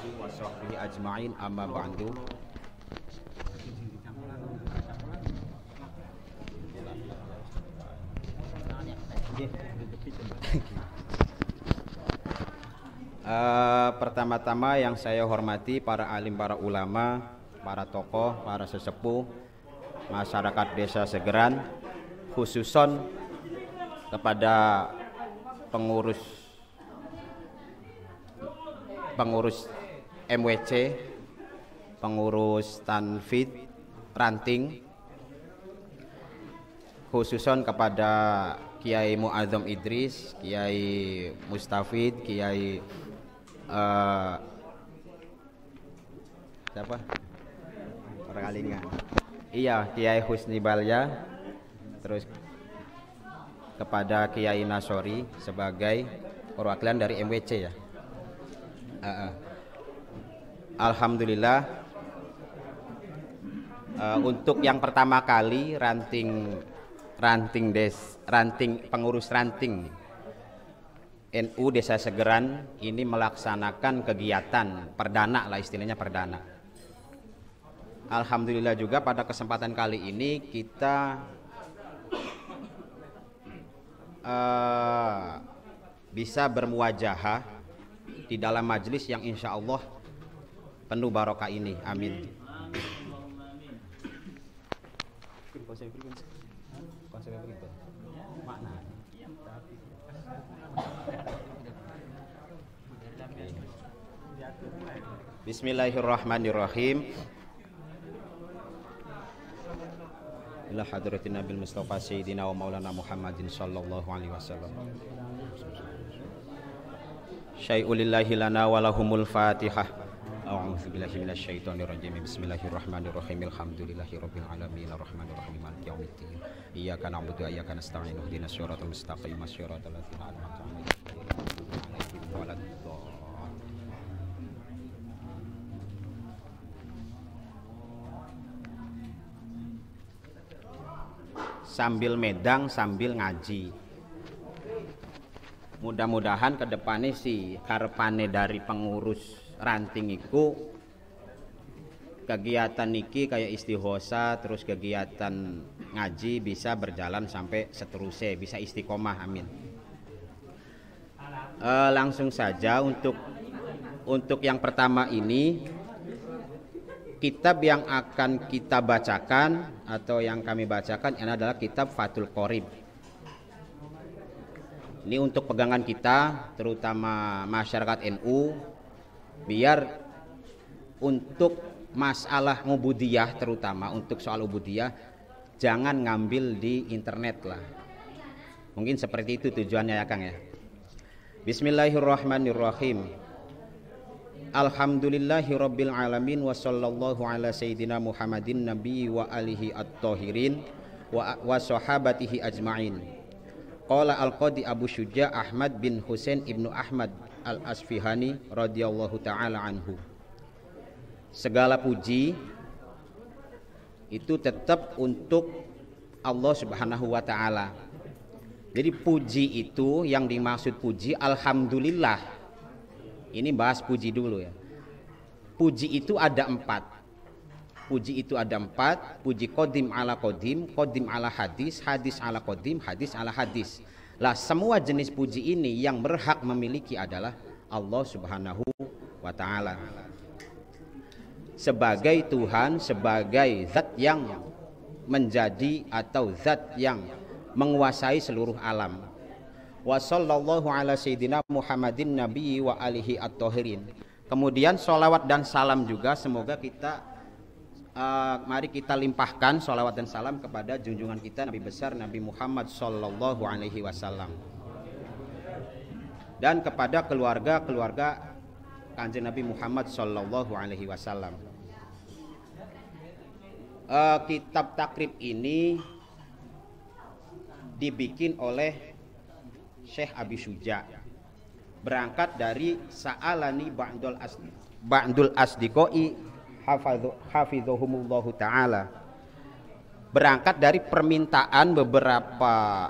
alihi wa sahbihi ajma'in, amma ba'du. Pertama-tama yang saya hormati para alim, para ulama, para tokoh, para sesepuh masyarakat Desa Segeran, khususon kepada pengurus MWC, pengurus Tanfid Ranting, khususon kepada Kiai Mu'adzam Idris, Kiai Mustafid, Kiai siapa? Perkalingan. Iya, Kiai Husni Balya, terus kepada Kiai Nasori sebagai perwakilan dari MWC ya. Alhamdulillah, untuk yang pertama kali pengurus ranting NU Desa Segeran ini melaksanakan kegiatan perdana lah, istilahnya perdana. Alhamdulillah juga pada kesempatan kali ini kita bisa bermuwajahah di dalam majelis yang insya Allah penuh barokah ini, amin. Bismillahirrahmanirrahim. Ila hadratin Nabil Mustafa Sayyidina wa Maulana Muhammadin sallallahu alaihi wasallam. Syai'ulillahi lana walahumul fatihah. A'udzu billahi minasyaitonir rajim. Bismillahirrahmanirrahim. Alhamdulillahirabbil alamin arrahmanirrahim maliki yaumiddin. Iyyaka na'budu wa iyyaka nasta'in. Ihdinas siratal mustaqim, siratal ladzina an'amta 'alaihim waladdallin. Sambil medang sambil ngaji. Mudah-mudahan ke depannya sih karepane dari pengurus ranting iku kegiatan niki kayak istighosa, terus kegiatan ngaji bisa berjalan sampai seterusnya, bisa istiqomah, amin. Langsung saja untuk yang pertama ini, kitab yang akan kita bacakan atau yang kami bacakan ini adalah kitab Fathul Qorib. Ini untuk pegangan kita, terutama masyarakat NU, biar untuk masalah ngubudiyah, terutama untuk soal ubudiyah, jangan ngambil di internet lah. Mungkin seperti itu tujuannya ya Kang ya. Bismillahirrahmanirrahim. Alhamdulillahirabbil alamin wa sallallahu ala sayyidina Muhammadin nabi wa alihi at-tahirin wa sahabatihi ajma'in. Qala al-Qadi Abu Syuja Ahmad bin Husain ibnu Ahmad al-Asfihani radhiyallahu ta'ala anhu. Segala puji itu tetap untuk Allah subhanahu wa ta'ala. Jadi puji itu yang dimaksud puji alhamdulillah. Ini bahas puji dulu ya. Puji itu ada 4. Puji itu ada 4, puji qadim ala qadim, qadim ala hadis, hadis ala qadim, hadis ala hadis. Lah semua jenis puji ini yang berhak memiliki adalah Allah subhanahu wa ta'ala. Sebagai Tuhan, sebagai zat yang menjadi atau zat yang menguasai seluruh alam. Wa sallallahu ala sayyidina Muhammadin nabi wa alihi at-tahirin. Kemudian sholawat dan salam juga semoga kita mari kita limpahkan sholawat dan salam kepada junjungan kita Nabi besar Nabi Muhammad sallallahu alaihi wasallam dan kepada keluarga Kanjeng Nabi Muhammad sallallahu alaihi wasallam. Kitab takrib ini dibikin oleh Syekh Abi Syuja, berangkat dari Sa'alani Ba'dul Asdiqoi hafidhuhumullahu ta'ala, berangkat dari permintaan beberapa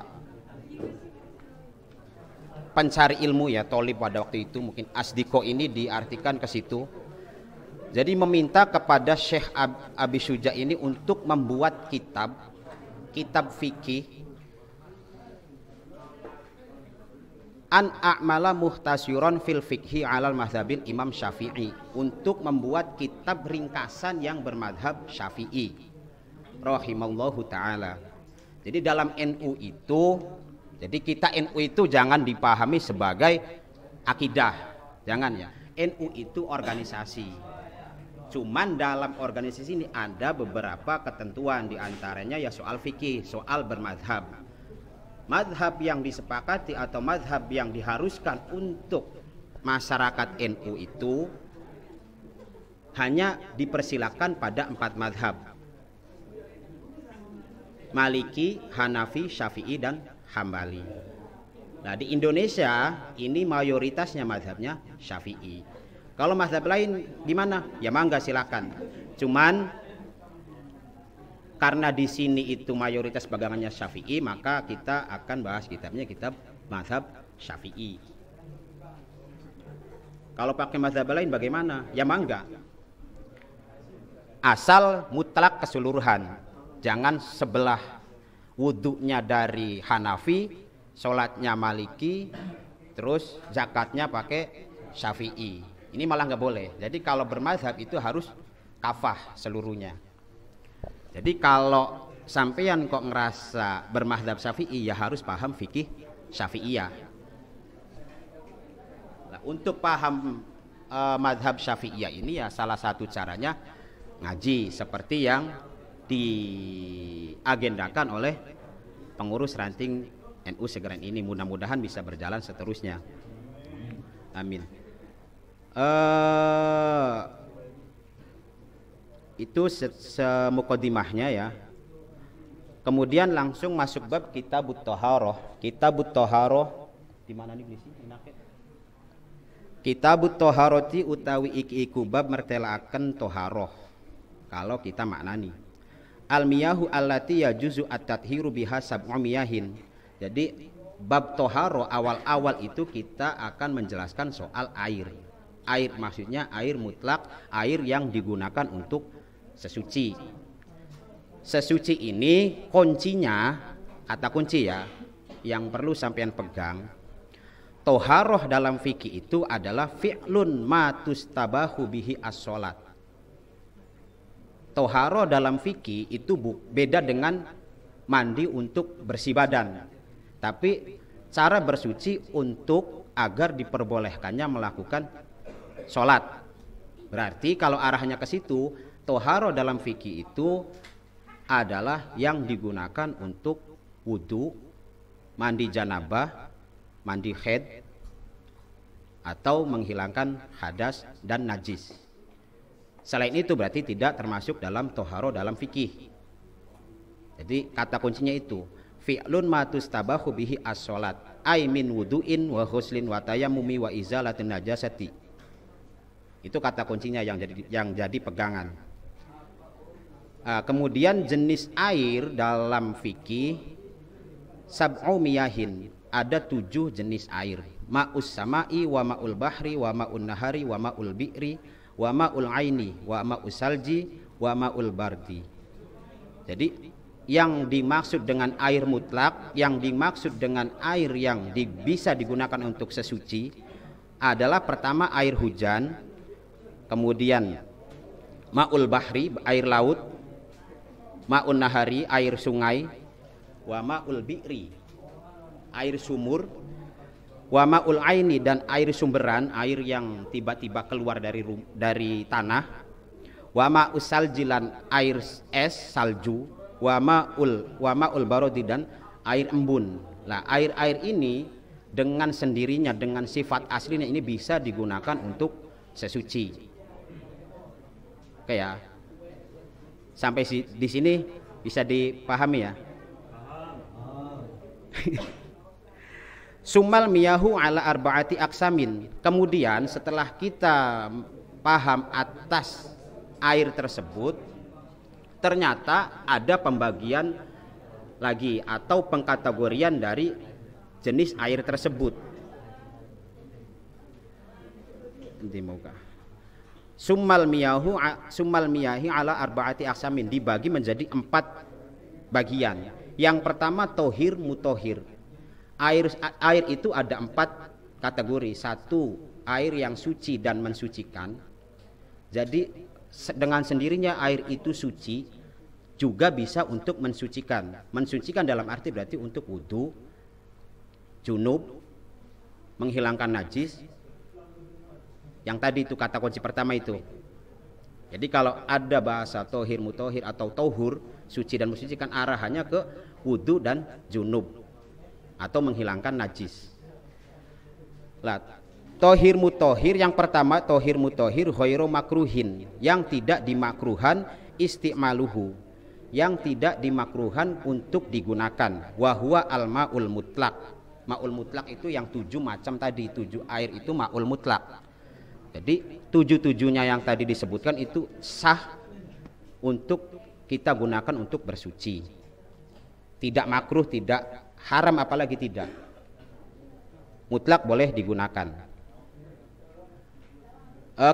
pencari ilmu ya, tolib pada waktu itu, mungkin asdiko ini diartikan ke situ, Jadi meminta kepada Syekh Abi Syuja ini untuk membuat kitab fikih an a'mala muhtasyuron fil fikhi alal mazhabil Imam Syafi'i, untuk membuat kitab ringkasan yang bermadhab Syafi'i rahimallahu ta'ala. Jadi dalam NU itu, jadi kita NU itu jangan dipahami sebagai akidah, jangan ya. NU itu organisasi. Cuman dalam organisasi ini ada beberapa ketentuan, diantaranya ya soal fikih, soal bermadhab. Madhab yang disepakati atau madhab yang diharuskan untuk masyarakat NU itu hanya dipersilakan pada 4 madhab: Maliki, Hanafi, Syafi'i, dan Hambali. Nah, di Indonesia ini mayoritasnya madhabnya Syafi'i. Kalau mazhab lain gimana? Ya mangga silakan. Cuman karena di sini itu mayoritas pegangannya Syafi'i, maka kita akan bahas kitabnya kitab mazhab Syafi'i. Kalau pakai mazhab lain bagaimana? Ya mangga. Asal mutlak keseluruhan. Jangan sebelah wudunya dari Hanafi, sholatnya Maliki, terus zakatnya pakai Syafi'i. Ini malah nggak boleh. Jadi kalau bermazhab itu harus kafah seluruhnya. Jadi kalau sampeyan kok ngerasa bermazhab Syafi'i, ya harus paham fikih Syafi'iyah. Nah, untuk paham mazhab Syafi'iyah ini ya salah satu caranya ngaji seperti yang diagendakan oleh pengurus ranting NU Segeren ini. Mudah-mudahan bisa berjalan seterusnya. Amin. Itu semukadimahnya ya. Kemudian langsung masuk bab Kitabut Thaharah. Kitabut Thaharah di mana nih Blisi? Kitabut Thaharati utawi iki bab mertelaaken toharoh. Kalau kita maknani al-miyahu allati yajuzu at-tathhiru biha sab'u miyahin. Jadi bab toharoh awal-awal itu kita akan menjelaskan soal air. Air maksudnya air mutlak, air yang digunakan untuk sesuci. Sesuci ini kuncinya, kata kunci ya, yang perlu sampean pegang. Toharoh dalam fikih itu adalah fi'lun ma tustabahu bihi as-sholat. Toharoh dalam fikih itu beda dengan mandi untuk bersih badan. Tapi cara bersuci untuk agar diperbolehkannya melakukan sholat. Berarti kalau arahnya ke situ, toharoh dalam fikih itu adalah yang digunakan untuk wudu, mandi janabah, mandi haid, atau menghilangkan hadas dan najis. Selain itu berarti tidak termasuk dalam toharoh dalam fikih. Jadi kata kuncinya itu fi'lun ma tustabahu bihi as-sholat ay min wudu'in wa ghuslin wa tayammumi wa izalatin najasati. Itu kata kuncinya yang jadi pegangan. Kemudian jenis air dalam fikih sab'u miyahin, ada 7 jenis air. Ma'us sama'i wa ma'ul bahri wa ma'un nahari wa ma'ul bi'ri wa ma'ul aini wa ma'us salji wa ma'ul bardi. Jadi yang dimaksud dengan air mutlak, yang dimaksud dengan air yang bisa digunakan untuk sesuci adalah pertama air hujan, kemudian ma'ul bahri, air laut, ma'un nahari, air sungai, wa ma'ul bi'ri, air sumur, wa ma'ul aini, dan air sumberan, air yang tiba-tiba keluar dari tanah, wa ma'us saljilan, air es, salju, wa ma'ul barodi, dan air embun. Nah, air-air ini dengan sendirinya, dengan sifat aslinya ini bisa digunakan untuk sesuci. Oke ya, sampai di sini bisa dipahami ya. Sumal miyahu ala arba'ati aksamin. Kemudian setelah kita paham atas air tersebut, ternyata ada pembagian lagi atau pengkategorian dari jenis air tersebut. Nanti mau kah? Summal miyahi ala arba'ati aqsamin, dibagi menjadi 4 bagian. Yang pertama tohir mutohir. Air itu ada 4 kategori. 1, air yang suci dan mensucikan. Jadi dengan sendirinya air itu suci, juga bisa untuk mensucikan. Mensucikan dalam arti berarti untuk wudu, junub, menghilangkan najis. Yang tadi itu kata kunci pertama itu. Jadi kalau ada bahasa tohir mutohir atau tohur, suci dan mensucikan, arahannya ke wudu dan junub atau menghilangkan najis. Lah, tohir mutohir yang pertama, tohir mutohir ghairu makruhin, yang tidak dimakruhan isti'maluhu, yang tidak dimakruhan untuk digunakan. Wahwa al-ma'ul mutlak. Ma'ul mutlak itu yang 7 macam tadi, 7 air itu ma'ul mutlak. Jadi 7-7-nya yang tadi disebutkan itu sah untuk kita gunakan untuk bersuci. Tidak makruh, tidak haram, apalagi tidak. Mutlak boleh digunakan.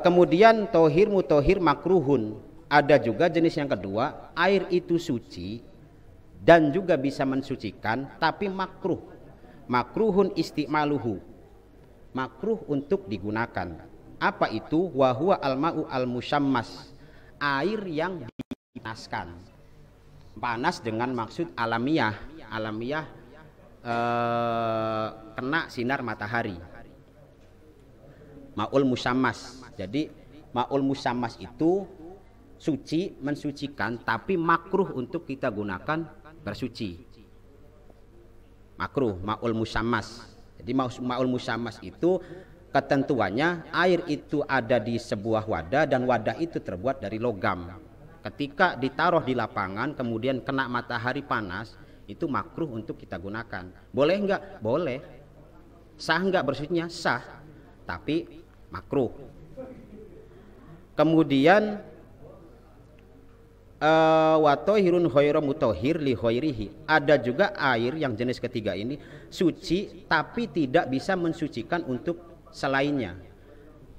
Kemudian tohir mutohir makruhun. Ada juga jenis yang kedua, air itu suci dan juga bisa mensucikan, tapi makruh. Makruhun isti'maluhu, makruh untuk digunakan. Apa itu? Wahwa al-ma'u al-musyammas, air yang dipanaskan. Panas dengan maksud alamiah. Alamiah kena sinar matahari. Ma'ul musyammas. Jadi ma'ul musyammas itu suci, mensucikan, tapi makruh untuk kita gunakan bersuci. Makruh, ma'ul musyammas. Jadi ma'ul musyammas itu ketentuannya air itu ada di sebuah wadah dan wadah itu terbuat dari logam. Ketika ditaruh di lapangan kemudian kena matahari panas, itu makruh untuk kita gunakan. Boleh enggak? Boleh. Sah enggak bersucinya? Sah. Tapi makruh. Kemudian wa tohirun ghairu mutohir li ghairihi. Ada juga air yang jenis ketiga ini suci tapi tidak bisa mensucikan untuk selainnya.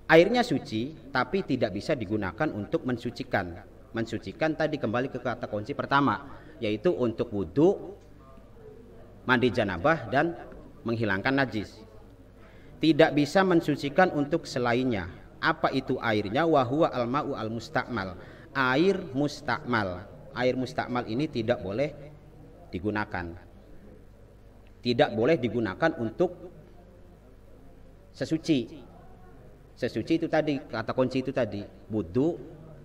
Airnya suci tapi tidak bisa digunakan untuk mensucikan. Mensucikan tadi kembali ke kata kunci pertama, yaitu untuk wudu, mandi janabah dan menghilangkan najis. Tidak bisa mensucikan untuk selainnya. Apa itu airnya? Wahwa al-ma'u al-mustakmal, air mustakmal. Air mustakmal ini tidak boleh digunakan. Tidak boleh digunakan untuk sesuci. Sesuci itu tadi, kata kunci itu tadi, wudu,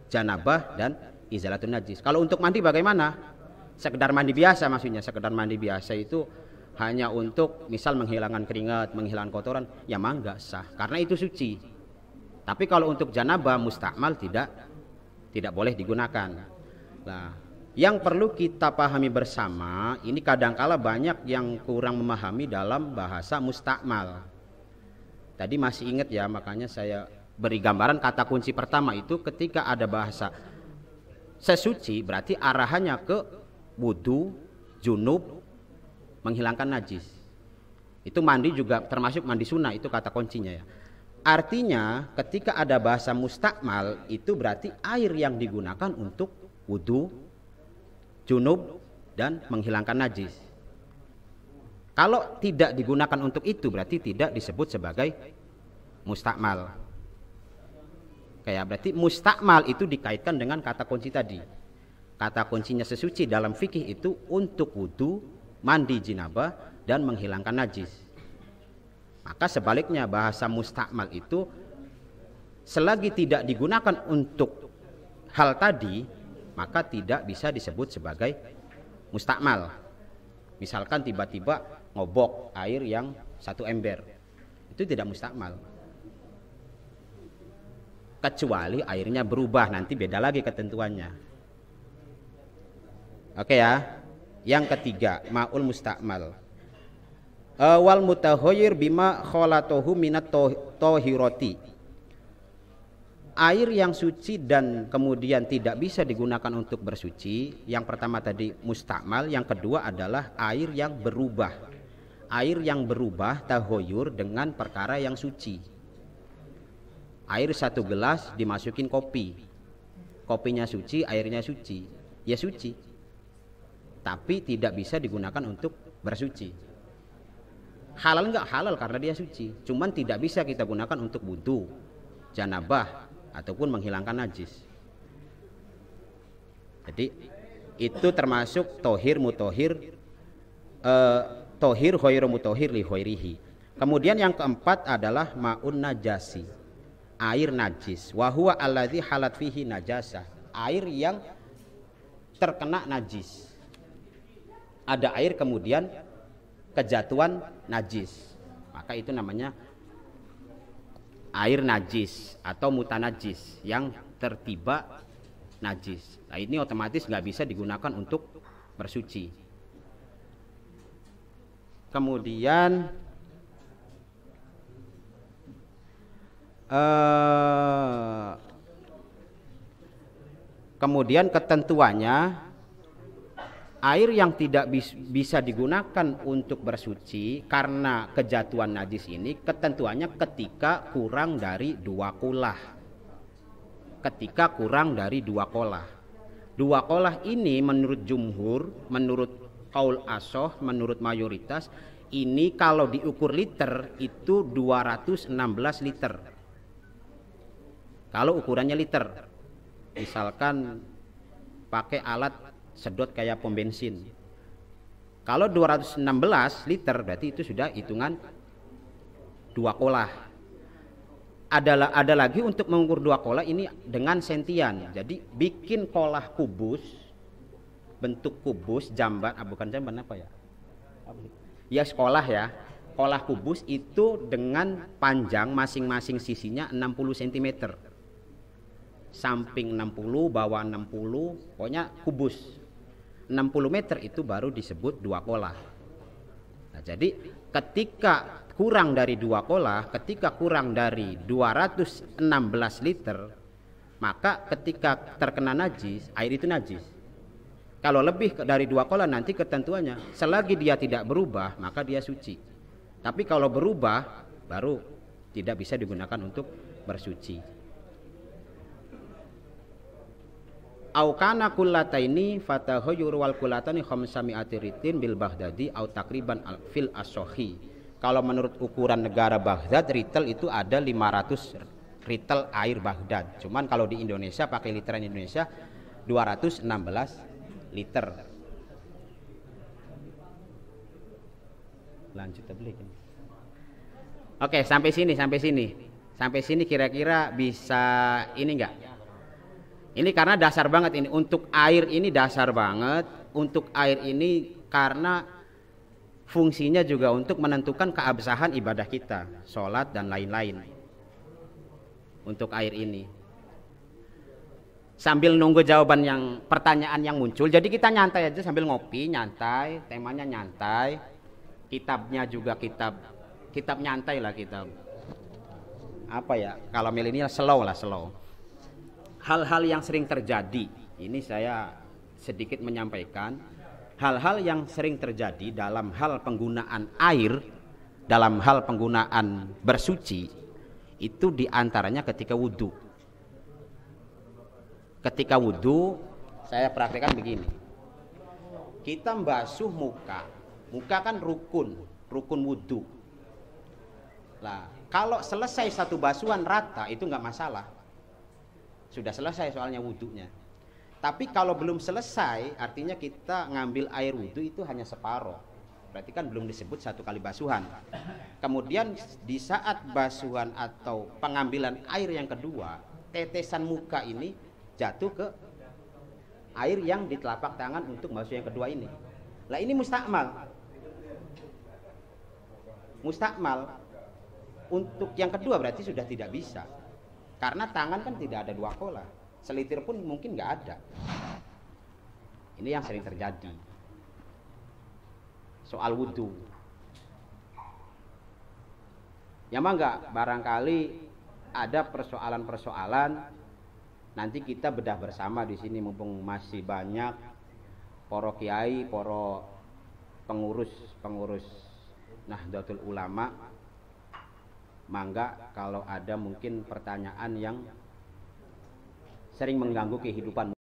janabah dan izalatun najis. Kalau untuk mandi bagaimana? Sekedar mandi biasa maksudnya. Sekedar mandi biasa itu hanya untuk misal menghilangkan keringat, menghilangkan kotoran, ya mangga sah karena itu suci. Tapi kalau untuk janabah mustakmal tidak boleh digunakan. Nah, yang perlu kita pahami bersama, ini kadangkala banyak yang kurang memahami dalam bahasa mustakmal. Tadi masih ingat ya, makanya saya beri gambaran kata kunci pertama itu ketika ada bahasa sesuci berarti arahannya ke wudu, junub, menghilangkan najis. Itu mandi juga termasuk mandi sunnah, itu kata kuncinya ya. Artinya ketika ada bahasa mustakmal itu berarti air yang digunakan untuk wudu, junub dan menghilangkan najis. Kalau tidak digunakan untuk itu berarti tidak disebut sebagai mustakmal. Kayak berarti mustakmal itu dikaitkan dengan kata kunci tadi. Kata kuncinya sesuci dalam fikih itu untuk wudu, mandi jinabah dan menghilangkan najis. Maka sebaliknya bahasa mustakmal itu selagi tidak digunakan untuk hal tadi maka tidak bisa disebut sebagai mustakmal. Misalkan tiba-tiba ngobok air yang 1 ember, itu tidak mustakmal. Kecuali airnya berubah, nanti beda lagi ketentuannya. Oke ya. Yang ketiga, ma'ul mustakmal. Wal mutahoyir bima kholatohu minat tohiroti. Air yang suci dan kemudian tidak bisa digunakan untuk bersuci. Yang pertama tadi mustakmal, yang kedua adalah air yang berubah. Air yang berubah tahoyur dengan perkara yang suci. Air 1 gelas dimasukin kopi. Kopinya suci, airnya suci. Ya suci. Tapi tidak bisa digunakan untuk bersuci. Halal enggak? Halal karena dia suci. Cuman tidak bisa kita gunakan untuk wudu, janabah, ataupun menghilangkan najis. Jadi itu termasuk tohir mutohir, tohir ghairu mutohir li ghairihi. Kemudian yang keempat adalah maun najasi, air najis. Wa huwa alladzi halat fihi najasah, air yang terkena najis. Ada air kemudian kejatuhan najis, maka itu namanya air najis atau mutanajis yang tertiba najis. Nah ini otomatis nggak bisa digunakan untuk bersuci. Kemudian ketentuannya, air yang tidak bisa digunakan untuk bersuci karena kejatuhan najis ini ketentuannya ketika kurang dari 2 qolah. Ketika kurang dari 2 qolah. 2 qolah ini menurut jumhur, menurut qaul asoh, menurut mayoritas, ini kalau diukur liter itu 216 liter. Kalau ukurannya liter, misalkan pakai alat sedot kayak pom bensin. Kalau 216 liter berarti itu sudah hitungan 2 qolah. Ada lagi untuk mengukur 2 qolah ini dengan sentian. Jadi bikin qolah kubus, bentuk kubus, jamban, bukan jamban apa ya? Ya sekolah ya. Qolah kubus itu dengan panjang masing-masing sisinya 60 cm. Samping 60, bawah 60, pokoknya kubus 60 meter itu baru disebut 2 qolah. Nah, jadi ketika kurang dari 2 qolah, ketika kurang dari 216 liter, maka ketika terkena najis, air itu najis. Kalau lebih dari 2 qolah nanti ketentuannya, selagi dia tidak berubah maka dia suci. Tapi kalau berubah baru tidak bisa digunakan untuk bersuci. Au kana kullataini fatahayur wal kullatani khamsami'ati ritin bil Baghdadi au takriban fil as-sahih. Kalau menurut ukuran negara Baghdad, ritel itu ada 500 ritel air Baghdad. Cuman kalau di Indonesia pakai literan Indonesia 216 liter. Lanjut tablik. Oke, sampai sini. Sampai sini kira-kira bisa ini enggak? Ini karena dasar banget ini. Untuk air ini dasar banget. Untuk air ini karena fungsinya juga untuk menentukan keabsahan ibadah kita, sholat dan lain-lain. Untuk air ini. Sambil nunggu jawaban yang pertanyaan yang muncul, jadi kita nyantai aja sambil ngopi, nyantai, temanya nyantai. Kitabnya juga kitab nyantai lah, kitab. Apa ya? Kalau milenial slow. Hal-hal yang sering terjadi, ini saya sedikit menyampaikan hal-hal yang sering terjadi dalam hal penggunaan air, dalam hal penggunaan bersuci, itu diantaranya ketika wudhu. Ketika wudhu, saya praktekkan begini. Kita membasuh muka kan rukun wudhu. Nah, kalau selesai satu basuhan rata itu nggak masalah. Sudah selesai soalnya wudhunya. Tapi kalau belum selesai, artinya kita ngambil air wudhu itu hanya separuh. Berarti kan belum disebut satu kali basuhan. Kemudian di saat basuhan atau pengambilan air yang kedua, tetesan muka ini jatuh ke air yang di telapak tangan untuk basuh yang kedua ini. Lah ini mustakmal. Untuk yang kedua berarti sudah tidak bisa. Karena tangan kan tidak ada 2 qolah, selitir pun mungkin nggak ada. Ini yang sering terjadi soal wudhu. Ya mangga, barangkali ada persoalan-persoalan nanti kita bedah bersama di sini mumpung masih banyak para kiai, para pengurus Nahdlatul Ulama Mangga kalau ada mungkin pertanyaan yang sering mengganggu kehidupan